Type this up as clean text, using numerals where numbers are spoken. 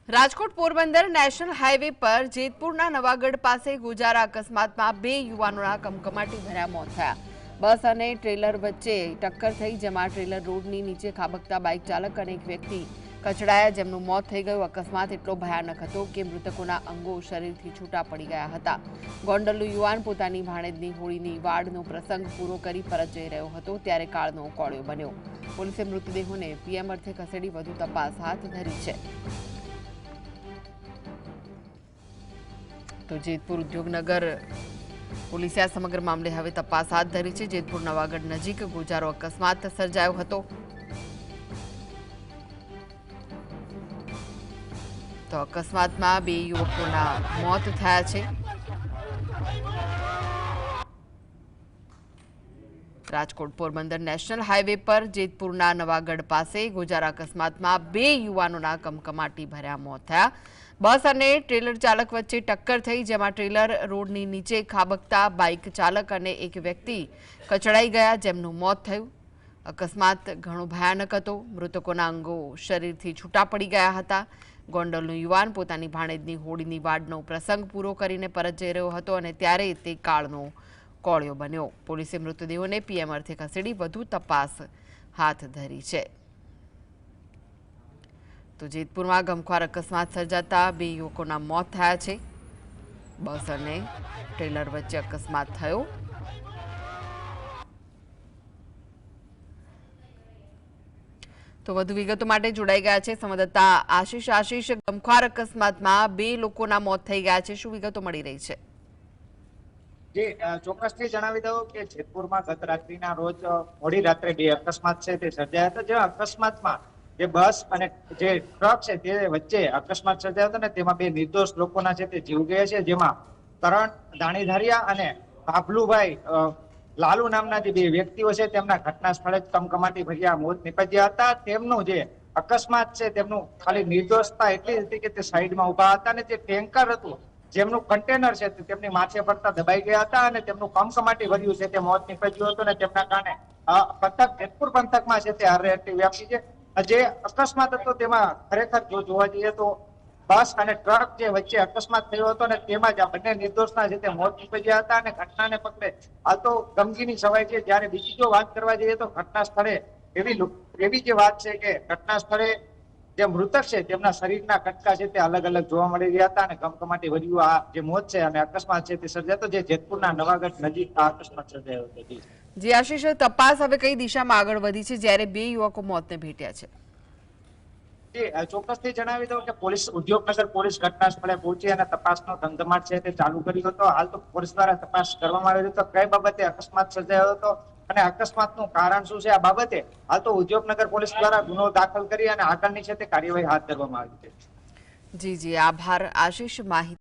Rajkot Porbandar national highway પર જેતપુરના નવાગઢ પાસે ગુજારા અકસ્માતમાં બે યુવાનોના કમકમાટી ભર્યા મોત થયા। બસ અને ટ્રેલર વચ્ચે ટક્કર થઈ, જેમાં ટ્રેલર રોડની નીચે ખાબકતા બાઇક ચાલક અને એક વ્યક્તિ કચડાયા, જેમનું મોત થઈ ગયું। અકસ્માત એટલો ભયાનક હતો કે મૃતકોના અંગો શરીરથી છૂટા પડી ગયા હતા। ગોંડલનો યુવાન પોતાની ભાણેજની હોળીની વાડનો પ્રસંગ પૂરો કરી પરત જઈ રહ્યો હતો ત્યારે કાળનો કોળિયો બન્યો। પોલીસે મૃતદેહોને પીએમ અર્થે ખસેડી વધુ તપાસ હાથ ધરી છે। तो जेतपुर उद्योगनगर पुलिसे आ समग्र मामले हवे तपास हाथ धरी है। जेतपुर नवागढ़ नजीक गुजारो अकस्मात सर्जायो हतो। तो अकस्मात में बे युवकोना मौत थया छे। राजकोट पोरबंदर नेशनल हाईवे पर जेतपुरना नवागढ़ पासे गुजारा अकस्मात में बे युवानोना कमकमाटी भर्या मौत थया। बस અને ટ્રેલર ચાલક વચ્ચે ટક્કર થઈ, જેમાં ટ્રેલર રોડની નીચે ખાબકતા બાઇક ચાલક અને એક વ્યક્તિ કચડાઈ ગયા, જેમનું મોત થયું। અકસ્માત ઘણો ભયાનક હતો। મૃતકોના અંગો શરીરથી છૂટા પડી ગયા હતા। ગોંડલનો યુવાન પોતાની ભાણેજની હોળીની વાડનો પ્રસંગ પૂરો કરીને પરત જઈ રહ્યો હતો અને ત્યારે તે કાળનો કોળિયો બન્યો। પોલીસે મૃતદેહોને પીએમ અર્થે ખસેડી વધુ તપાસ હાથ ધરી છે। तो जेतपुर में गमख्वार अकस्मात सर्जाता बे युवकोना मौत थया छे। बस और ट्रेलर वच्चे अकस्मात थयो। तो वधु विगतो माटे जोड़ाई गया छे संवाददाता आशीष। गमख्वार अकस्मात में बे लोकोना मौत थई गया छे, शुं विगतो मळी रही छे? जी ચોક્કસથી જણાવી દઉં કે જેતપુરમાં ગત રાત્રિના રોજ મોડી રાત્રે બે અકસ્માત છે તે સર્જાયા હતા। જે અકસ્માતમાં જે બસ અને જે ટ્રક છે તે વચ્ચે અકસ્માત સર્જાયો હતો ને તેમાં બે નિર્દોષ લોકોના છે તે જીવ ગયા છે, જેમાં કરણ દાણીધારિયા અને બાબલુભાઈ લાલુ નામના જે બે વ્યક્તિઓ છે તેમના ઘટના સ્થળે જ કમકમાટી ભર્યા મોત નીપજ્યા હતા। તેમનું જે અકસ્માત છે તેમનું ખાલી નિર્દોષતા એટલી હતી કે તે સાઈડમાં ઉભા હતા અને જે ટેન્કર હતું જેમનું કન્ટેનર છે તેમની માથે પડતા દબાઈ ગયા હતા અને તેમનું કમકમાટી ભર્યું છે તે મોત નીપજ્યું હતું અને તેમના કારણે પંથક જેતપુર પંથકમાં છે તે હારેહટ્ટી વ્યાપી છે। જે અકસ્માત હતો તેમાં ખરેખર જો જોવા જઈએ તો બસ અને ટ્રક જે વચ્ચે અકસ્માત થયો હતો ને તેમાં જ આ બંને નિર્દોષના છે તે મોત નીપજ્યા હતા અને ઘટનાને પગલે હાલ તો ગમગીની છવાઈ છે। જ્યારે બીજી જો વાત કરવા જઈએ તો ઘટના સ્થળે એવી જે વાત છે કે ઘટના સ્થળે જે મૃતક છે તેમના શરીરના કટકા છે તે અલગ અલગ જોવા મળી રહ્યા હતા અને કમકમાટી ભર્યું આ જે મોત છે અને અકસ્માત છે તે સર્જાયો હતો, જે જેતપુરના નવાગઢ નજીક આ અકસ્માત સર્જાયો હતો। જી આશીષ, તપાસ હવે કઈ દિશામાં આગળ વધી છે જ્યારે બે યુવકો મોતને ભેટ્યા છે? ચોક્કસથી જણાવી દઉં કે પોલીસ ઉદ્યોગનગર પોલીસ ઘટના સ્થળે પહોંચી અને તપાસનો ધમધમાટ છે તે ચાલુ કર્યો હતો। હાલ તો પોલીસ દ્વારા તપાસ કરવામાં આવી હતી કઈ બાબતે અકસ્માત સર્જાયો હતો અને અકસ્માતનું કારણ શું છે, આ બાબતે હાલ તો ઉદ્યોગનગર પોલીસ દ્વારા ગુનો દાખલ કરી અને આગળની છે તે કાર્યવાહી હાથ ધરવામાં આવી છે। જી આભાર આશીષ, માહિતી